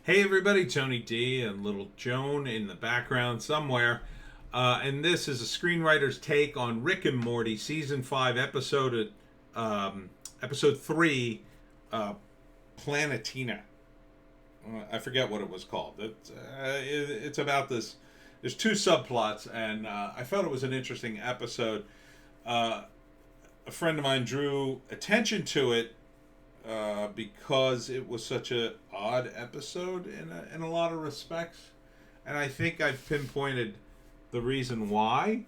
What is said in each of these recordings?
Hey everybody, Tony D and little Joan in the background somewhere. And this is a screenwriter's take on Rick and Morty, season 5, episode 3, uh, Planetina. I forget what it was called. It's about this. There's two subplots, and I felt it was an interesting episode. Uh, a friend of mine drew attention to it because it was such a odd episode in a lot of respects, and I think I've pinpointed the reason why.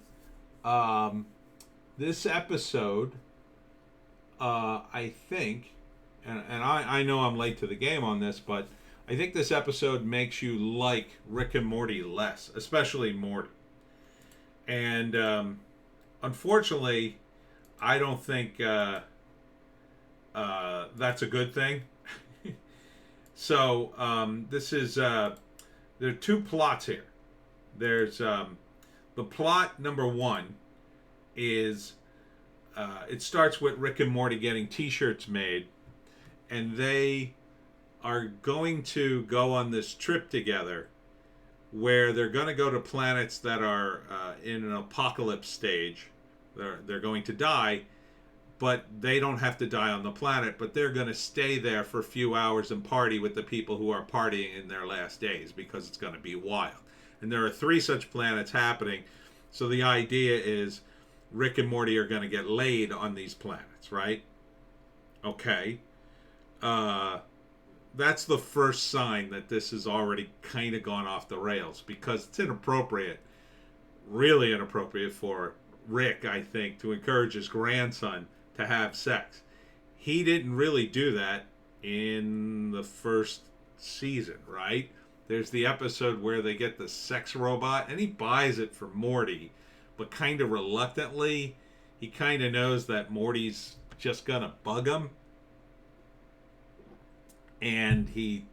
Um, this episode, I think, and I know I'm late to the game on this, but I think this episode makes you like Rick and Morty less, especially Morty. And unfortunately, I don't think that's a good thing. So this is there are two plots here. There's the plot number one is it starts with Rick and Morty getting T-shirts made, and they are going to go on this trip together, where they're going to go to planets that are in an apocalypse stage. They're going to die, but they don't have to die on the planet, but they're going to stay there for a few hours and party with the people who are partying in their last days, because it's going to be wild. And there are three such planets happening. So the idea is Rick and Morty are going to get laid on these planets, right? Okay. Uh, that's the first sign that this has already kind of gone off the rails, because it's inappropriate, really inappropriate for Rick, I think, to encourage his grandson to have sex. He didn't really do that in the first season, right? There's the episode where they get the sex robot and he buys it for Morty, but kind of reluctantly. He kind of knows that Morty's just gonna bug him, and he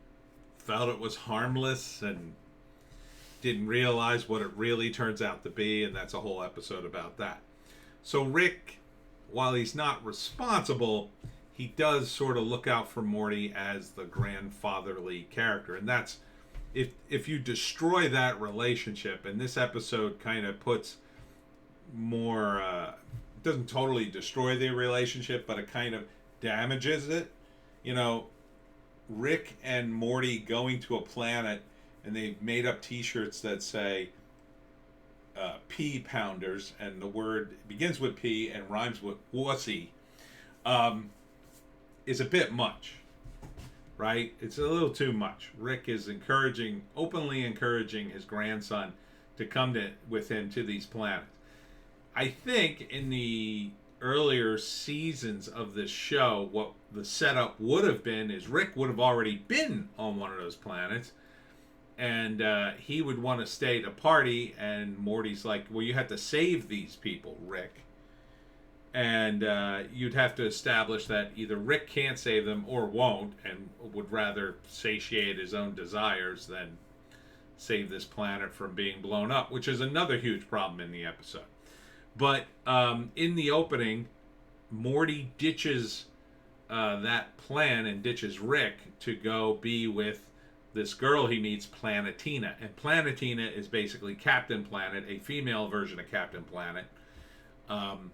felt it was harmless and didn't realize what it really turns out to be, and that's a whole episode about that. So Rick, while he's not responsible, he does sort of look out for Morty as the grandfatherly character, and that's if you destroy that relationship, and this episode kind of puts more doesn't totally destroy the relationship, but it kind of damages it. You know, Rick and Morty going to a planet, and they've made up T-shirts that say "pea pounders," and the word begins with P and rhymes with wussy, um, is a bit much, right? It's a little too much. Rick is openly encouraging his grandson to come with him to these planets. I think in the earlier seasons of this show, what the setup would have been is Rick would have already been on one of those planets, and he would want to stay to party, and Morty's like, well, you have to save these people, Rick. And you'd have to establish that either Rick can't save them or won't, and would rather satiate his own desires than save this planet from being blown up, which is another huge problem in the episode. But in the opening, Morty ditches that plan and ditches Rick to go be with this girl he meets, Planetina. And Planetina is basically Captain Planet, a female version of Captain Planet, who,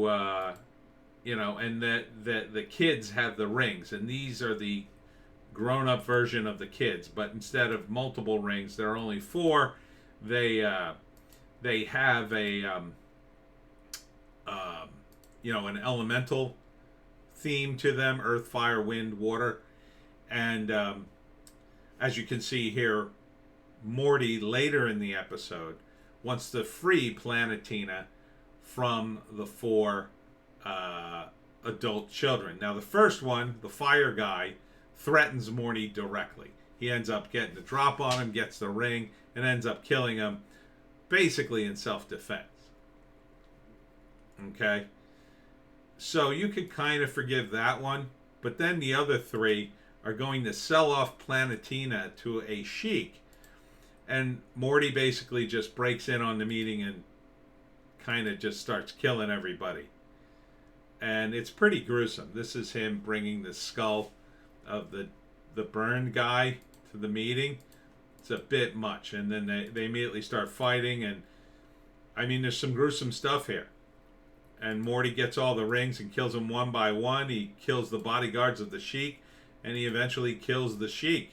and the kids have the rings. And these are the grown-up version of the kids. But instead of multiple rings, there are only four. They have an elemental theme to them: earth, fire, wind, water. And as you can see here, Morty later in the episode wants to free Planetina from the four adult children. Now, the first one, the fire guy, threatens Morty directly. He ends up getting the drop on him, gets the ring, and ends up killing him, basically in self-defense. Okay? So you could kind of forgive that one, but then the other three are going to sell off Planetina to a sheik, and Morty basically just breaks in on the meeting and kind of just starts killing everybody. And it's pretty gruesome. This is him bringing the skull of the the burned guy to the meeting, it's a bit much. And then they immediately start fighting, and I mean, there's some gruesome stuff here. And Morty gets all the rings and kills them one by one. He kills the bodyguards of the Sheik, and he eventually kills the Sheik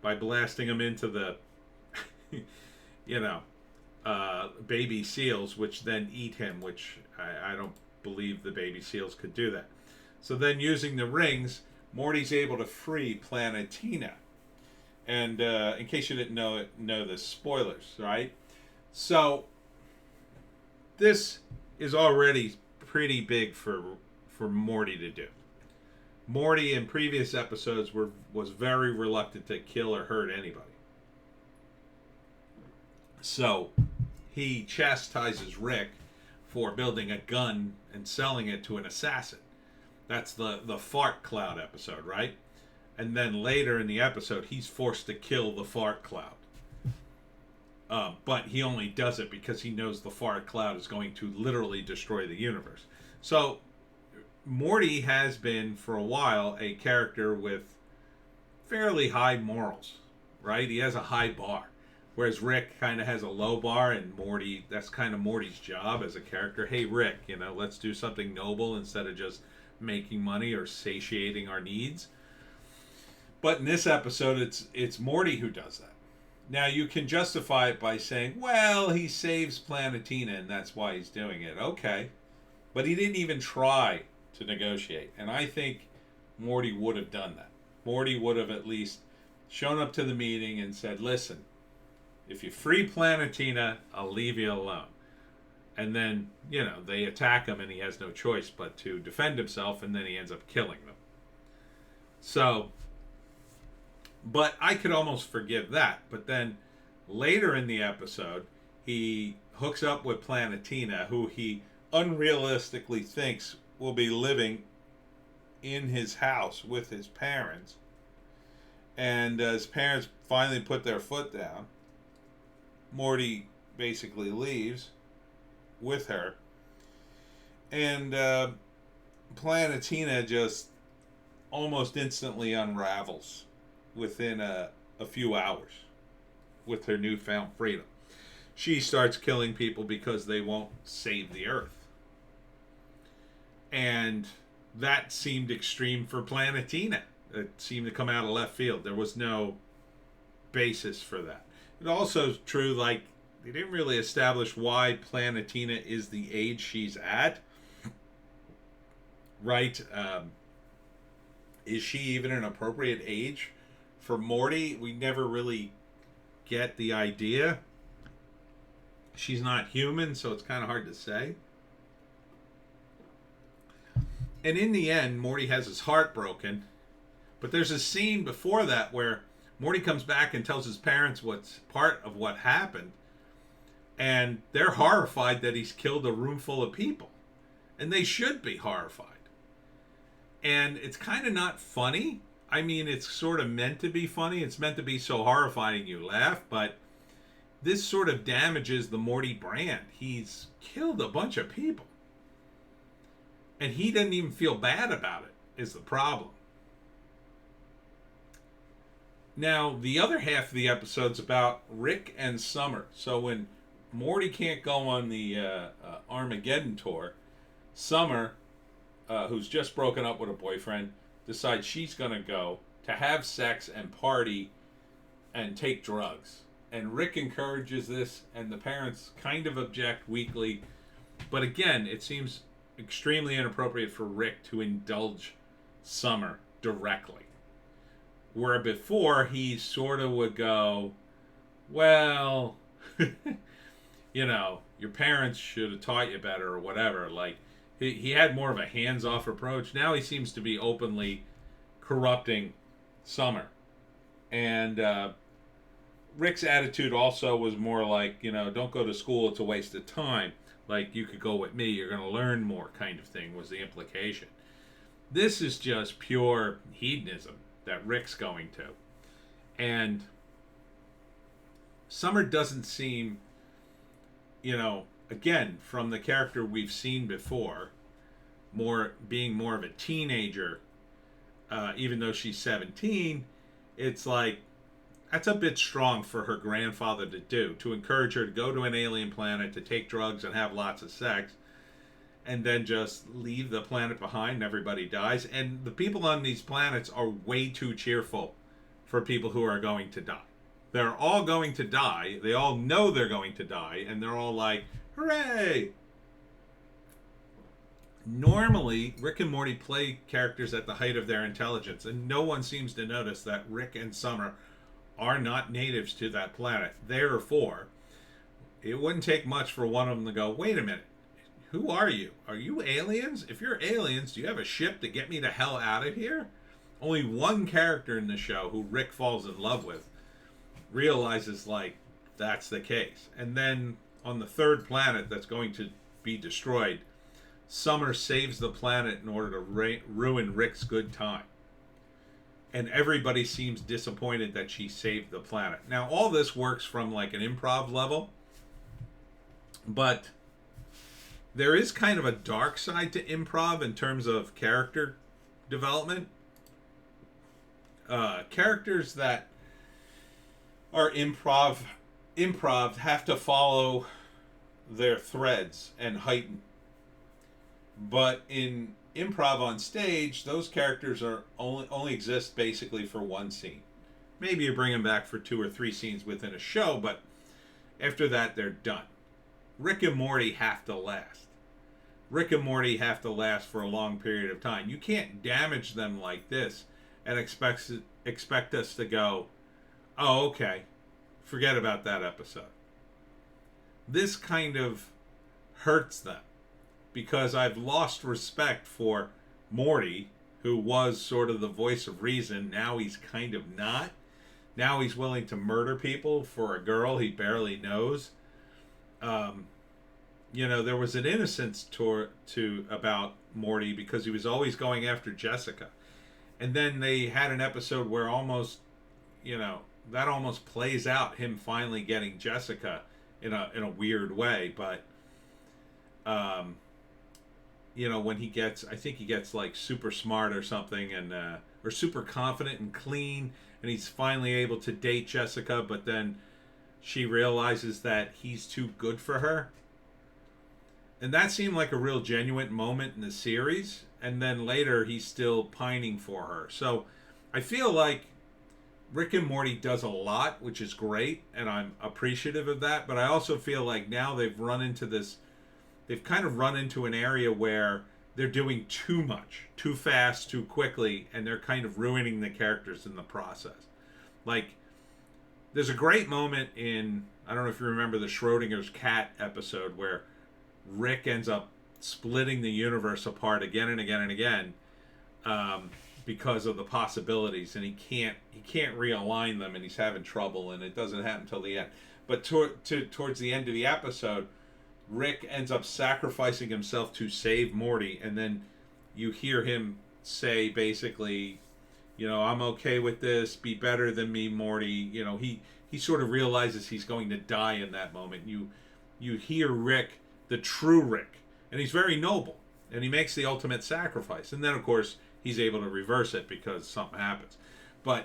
by blasting him into the, you know, baby seals, which then eat him, which I don't believe the baby seals could do that. So then, using the rings, Morty's able to free Planetina. And in case you didn't know this, spoilers, right? So this is already pretty big for Morty to do. Morty in previous episodes was very reluctant to kill or hurt anybody. So he chastises Rick for building a gun and selling it to an assassin. That's the fart cloud episode, right? And then later in the episode, he's forced to kill the fart cloud. But he only does it because he knows the fart cloud is going to literally destroy the universe. So Morty has been, for a while, a character with fairly high morals, right? He has a high bar. Whereas Rick kind of has a low bar, and Morty, that's kind of Morty's job as a character. Hey, Rick, let's do something noble instead of just making money or satiating our needs. But in this episode, it's Morty who does that. Now, you can justify it by saying, well, he saves Planetina, and that's why he's doing it. Okay. But he didn't even try to negotiate. And I think Morty would have done that. Morty would have at least shown up to the meeting and said, listen, if you free Planetina, I'll leave you alone. And then, they attack him, and he has no choice but to defend himself, and then he ends up killing them. So, but I could almost forgive that. But then later in the episode, he hooks up with Planetina, who he unrealistically thinks will be living in his house with his parents. And his parents finally put their foot down. Morty basically leaves with her. And Planetina just almost instantly unravels within a few hours with her newfound freedom. She starts killing people because they won't save the Earth. And that seemed extreme for Planetina. It seemed to come out of left field. There was no basis for that. It also is true, they didn't really establish why Planetina is the age she's at. Right? Is she even an appropriate age for Morty? We never really get the idea. She's not human, so it's kind of hard to say. And in the end, Morty has his heart broken. But there's a scene before that where Morty comes back and tells his parents what's part of what happened. And they're horrified that he's killed a room full of people. And they should be horrified. And it's kind of not funny. I mean, it's sort of meant to be funny. It's meant to be so horrifying you laugh. But this sort of damages the Morty brand. He's killed a bunch of people. And he doesn't even feel bad about it, is the problem. Now, the other half of the episode's about Rick and Summer. So when Morty can't go on the Armageddon tour, Summer, who's just broken up with a boyfriend, decides she's going to go to have sex and party and take drugs. And Rick encourages this, and the parents kind of object weakly. But again, it seems extremely inappropriate for Rick to indulge Summer directly. Where before, he sort of would go, well, your parents should have taught you better or whatever. He had more of a hands-off approach. Now he seems to be openly corrupting Summer. And Rick's attitude also was more like, don't go to school, it's a waste of time. You could go with me, you're going to learn more kind of thing was the implication. This is just pure hedonism that Rick's going to. And Summer doesn't seem, again, from the character we've seen before, being more of a teenager, even though she's 17, it's like, that's a bit strong for her grandfather to do, to encourage her to go to an alien planet, to take drugs and have lots of sex, and then just leave the planet behind and everybody dies. And the people on these planets are way too cheerful for people who are going to die. They're all going to die. They all know they're going to die, and they're all like, hooray! Normally, Rick and Morty play characters at the height of their intelligence, and no one seems to notice that Rick and Summer are not natives to that planet. Therefore, it wouldn't take much for one of them to go, wait a minute, who are you? Are you aliens? If you're aliens, do you have a ship to get me the hell out of here? Only one character in the show who Rick falls in love with realizes, like, that's the case. And then on the third planet that's going to be destroyed, Summer saves the planet in order to ruin Rick's good time. And everybody seems disappointed that she saved the planet. Now, all this works from like an improv level, but there is kind of a dark side to improv in terms of character development. Characters that are improv have to follow their threads and heighten. But in improv on stage, those characters are only exist basically for one scene. Maybe you bring them back for 2 or 3 scenes within a show, but after that, they're done. Rick and Morty have to last. Rick and Morty have to last for a long period of time. You can't damage them like this and expect us to go, oh, okay, forget about that episode. This kind of hurts them, because I've lost respect for Morty, who was sort of the voice of reason. Now he's kind of not. Now he's willing to murder people for a girl he barely knows. There was an innocence to about Morty because he was always going after Jessica. And then they had an episode where almost, that almost plays out him finally getting Jessica in a weird way. But, when he gets, I think he gets like super smart or something, and or super confident and clean, and he's finally able to date Jessica, but then she realizes that he's too good for her. And that seemed like a real genuine moment in the series. And then later he's still pining for her. So I feel like Rick and Morty does a lot, which is great, and I'm appreciative of that. But I also feel like now they've kind of run into an area where they're doing too much, too fast, too quickly, and they're kind of ruining the characters in the process. Like, there's a great moment in, I don't know if you remember the Schrodinger's cat episode, where Rick ends up splitting the universe apart again and again and again, because of the possibilities, and he can't realign them, and he's having trouble, and it doesn't happen until the end. But towards the end of the episode, Rick ends up sacrificing himself to save Morty, and then you hear him say basically, I'm okay with this, be better than me, Morty. He sort of realizes he's going to die in that moment. You hear Rick, the true Rick, and he's very noble, and he makes the ultimate sacrifice. And then, of course, he's able to reverse it because something happens. But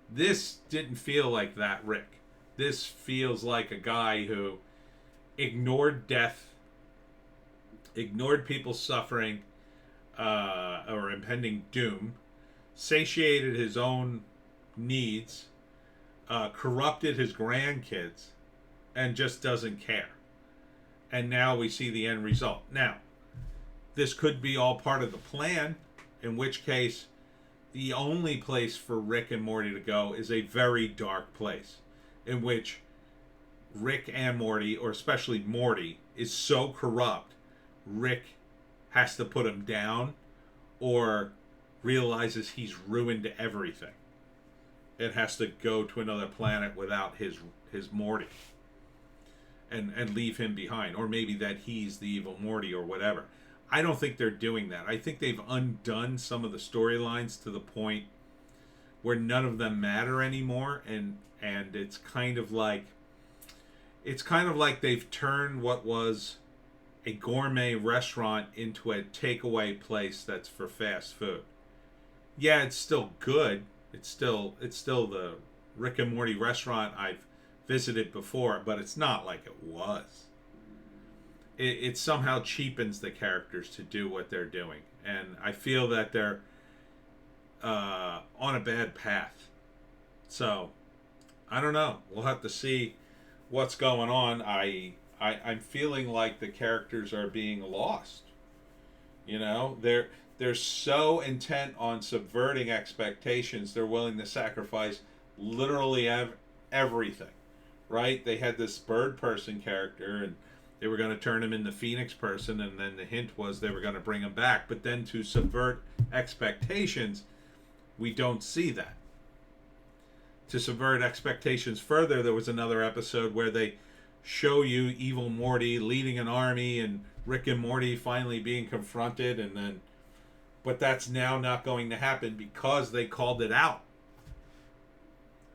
this didn't feel like that Rick. This feels like a guy who ignored death, ignored people's suffering or impending doom, satiated his own needs, corrupted his grandkids, and just doesn't care. And now we see the end result. Now, this could be all part of the plan, in which case the only place for Rick and Morty to go is a very dark place, in which Rick and Morty, or especially Morty, is so corrupt, Rick has to put him down or realizes he's ruined everything. It has to go to another planet without his Morty and leave him behind. Or maybe that he's the evil Morty or whatever. I don't think they're doing that. I think they've undone some of the storylines to the point where none of them matter anymore, and it's kind of like they've turned what was a gourmet restaurant into a takeaway place that's for fast food. Yeah, it's still good. It's still the Rick and Morty restaurant I've visited before, but it's not like it was. It somehow cheapens the characters to do what they're doing, and I feel that they're on a bad path. So I don't know. We'll have to see what's going on. I'm feeling like the characters are being lost. They're so intent on subverting expectations, they're willing to sacrifice literally everything. Right? They had this bird person character, and they were going to turn him into Phoenix person, and then the hint was they were going to bring him back. But then to subvert expectations, we don't see that. To subvert expectations further, there was another episode where they show you evil Morty leading an army and Rick and Morty finally being confronted, and then but that's now not going to happen because they called it out.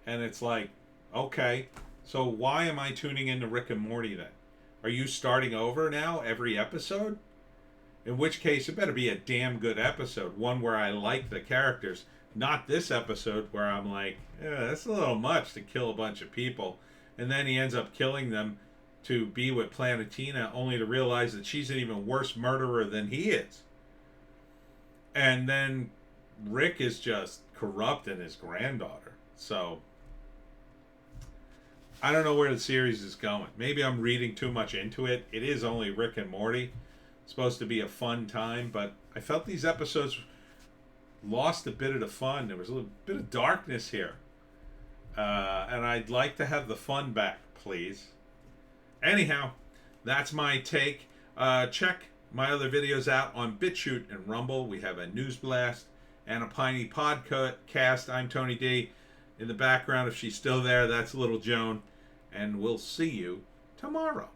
And it's like, okay, so why am I tuning into Rick and Morty then? Are you starting over now every episode? In which case, it better be a damn good episode, one where I like the characters. Not this episode where I'm like, that's a little much to kill a bunch of people. And then he ends up killing them to be with Planetina, only to realize that she's an even worse murderer than he is. And then Rick is just corrupting his granddaughter. So I don't know where the series is going. Maybe I'm reading too much into it. It is only Rick and Morty. It's supposed to be a fun time, but I felt these episodes lost a bit of the fun. There was a little bit of darkness here. And I'd like to have the fun back, please. Anyhow, that's my take. Check my other videos out on Bitchute and Rumble. We have a News Blast and a Piney podcast. I'm Tony D. In the background, if she's still there, that's little Joan. And we'll see you tomorrow.